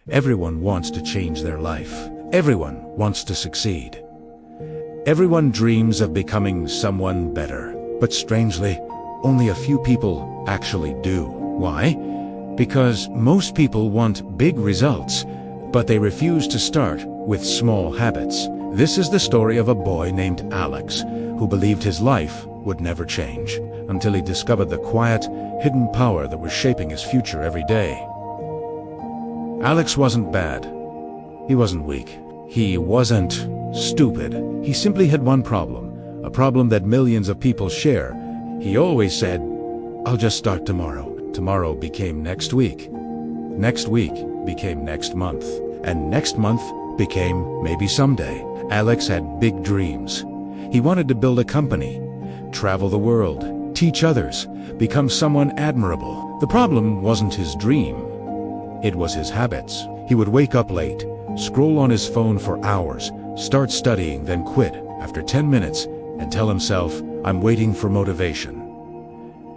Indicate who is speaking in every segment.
Speaker 1: Everyone wants to change their life. Everyone wants to succeed. Everyone dreams of becoming someone better. But strangely, only a few people actually do. Why? Because most people want big results, but they refuse to start with small habits. This is the story of a boy named Alex, who believed his life would never change, until he discovered the quiet, hidden power that was shaping his future every day. Alex wasn't bad. He wasn't weak. He wasn't stupid. He simply had one problem, a problem that millions of people share. He always said, "I'll just start tomorrow." Tomorrow became next week. Next week became next month. And next month became maybe someday. Alex had big dreams. He wanted to build a company, travel the world, teach others, become someone admirable. The problem wasn't his dream. It was his habits. He would wake up late, scroll on his phone for hours, start studying, then quit after 10 minutes and tell himself, "I'm waiting for motivation."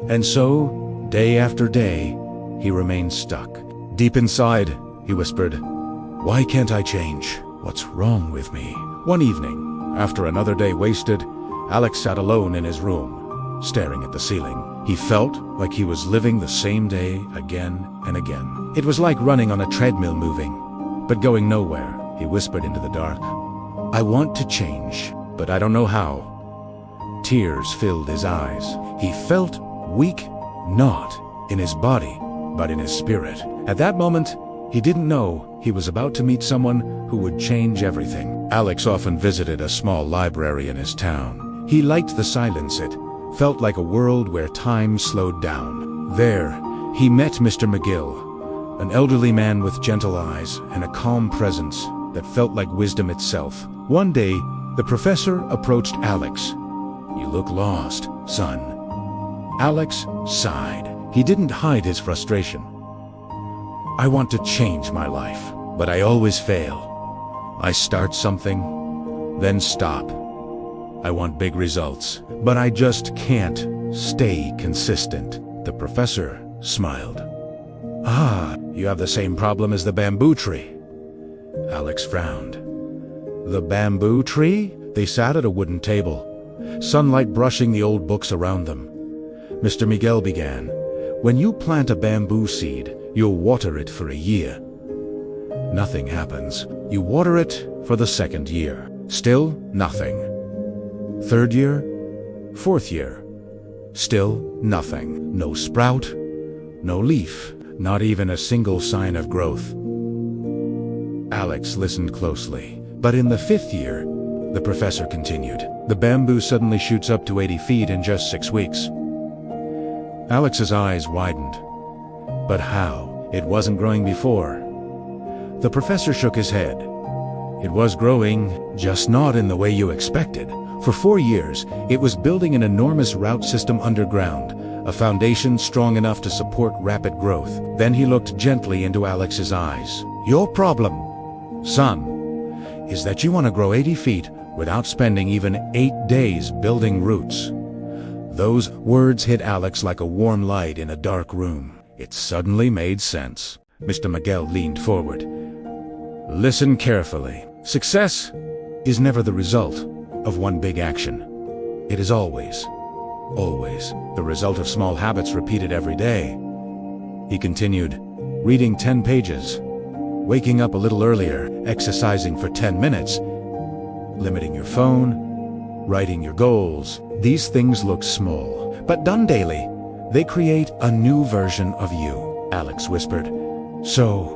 Speaker 1: And so, day after day, he remained stuck. Deep inside, he whispered, "Why can't I change? What's wrong with me?" One evening, after another day wasted, Alex sat alone in his room, staring at the ceiling. He felt like he was living the same day again and again. It was like running on a treadmill, moving, but going nowhere. He whispered into the dark, "I want to change, but I don't know how." Tears filled his eyes. He felt weak, not in his body, but in his spirit. At that moment, he didn't know he was about to meet someone who would change everything. Alex often visited a small library in his town. He liked the silence. It felt like a world where time slowed down. There, he met Mr. McGill, an elderly man with gentle eyes and a calm presence that felt like wisdom itself. One day, the professor approached Alex. "You look lost, son." Alex sighed. He didn't hide his frustration. "I want to change my life, but I always fail. I start something, then stop. I want big results, but I just can't stay consistent." The professor smiled. "Ah, you have the same problem as the bamboo tree." Alex frowned. The bamboo tree? They sat at a wooden table, sunlight brushing the old books around them. Mr. Miguel began, "When you plant a bamboo seed, you'll water it for a year. Nothing happens. You water it for the second year. Still nothing. Third year, fourth year. Still nothing. No sprout, no leaf, not even a single sign of growth." Alex listened closely. But in the fifth year, the professor continued, "The bamboo suddenly shoots up to 80 feet in just 6 weeks." Alex's eyes widened. But how? It wasn't growing before. The professor shook his head. It was growing, just not in the way you expected. For 4 years, it was building an enormous route system underground, a foundation strong enough to support rapid growth. Then he looked gently into Alex's eyes. "Your problem, son, is that you want to grow 80 feet without spending even 8 days building roots." Those words hit Alex like a warm light in a dark room. It suddenly made sense. Mr. Miguel leaned forward. "Listen carefully. Success is never the result of one big action. It is always the result of small habits repeated every day." He continued, "Reading 10 pages, waking up a little earlier, exercising for 10 minutes, limiting your phone, writing your goals. These things look small, but done daily, they create a new version of you." Alex whispered, "So,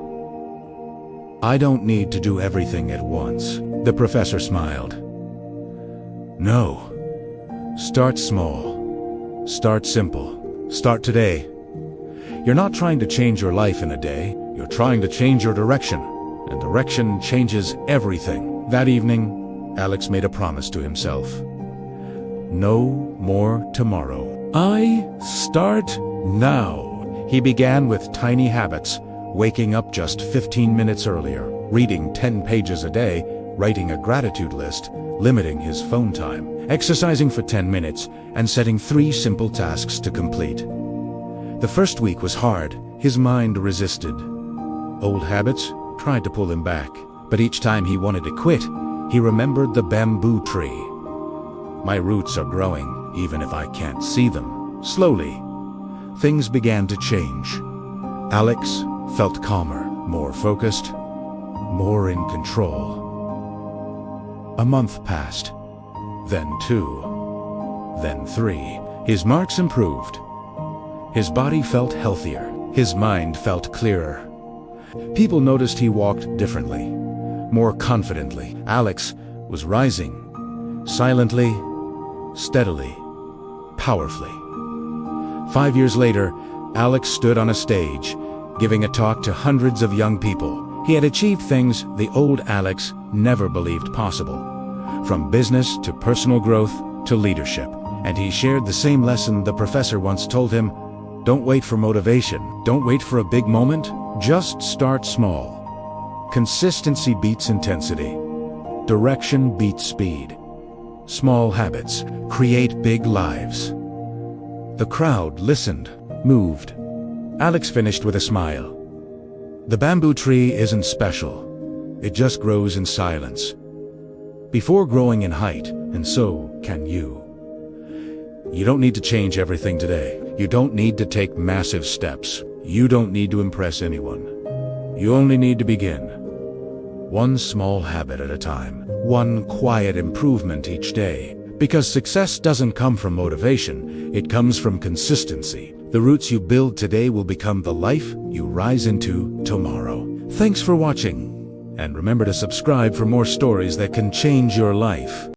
Speaker 1: I don't need to do everything at once." The professor smiled. "No. Start small. Start simple. Start today. You're not trying to change your life in a day. You're trying to change your direction. And direction changes everything." That evening, Alex made a promise to himself. No more tomorrow. I start now. He began with tiny habits, waking up just 15 minutes earlier, reading 10 pages a day, writing a gratitude list, limiting his phone time, exercising for 10 minutes, and setting 3 simple tasks to complete. The first week was hard. His mind resisted. Old habits tried to pull him back, but each time he wanted to quit, he remembered the bamboo tree. My roots are growing, even if I can't see them. Slowly, things began to change. Alex felt calmer, more focused, more in control. A month passed, then 2, then 3. His marks improved. His body felt healthier. His mind felt clearer. People noticed he walked differently, more confidently. Alex was rising, silently, steadily, powerfully. 5 years later, Alex stood on a stage, giving a talk to hundreds of young people. He had achieved things the old Alex never believed possible, from business to personal growth to leadership. And he shared the same lesson the professor once told him: don't wait for motivation. Don't wait for a big moment. Just start small. Consistency beats intensity. Direction beats speed. Small habits create big lives. The crowd listened, moved. Alex finished with a smile. The bamboo tree isn't special. It just grows in silence. Before growing in height, and so can you. You don't need to change everything today. You don't need to take massive steps. You don't need to impress anyone. You only need to begin. One small habit at a time. One quiet improvement each day. Because success doesn't come from motivation. It comes from consistency. The roots you build today will become the life you rise into tomorrow. Thanks for watching. And remember to subscribe for more stories that can change your life.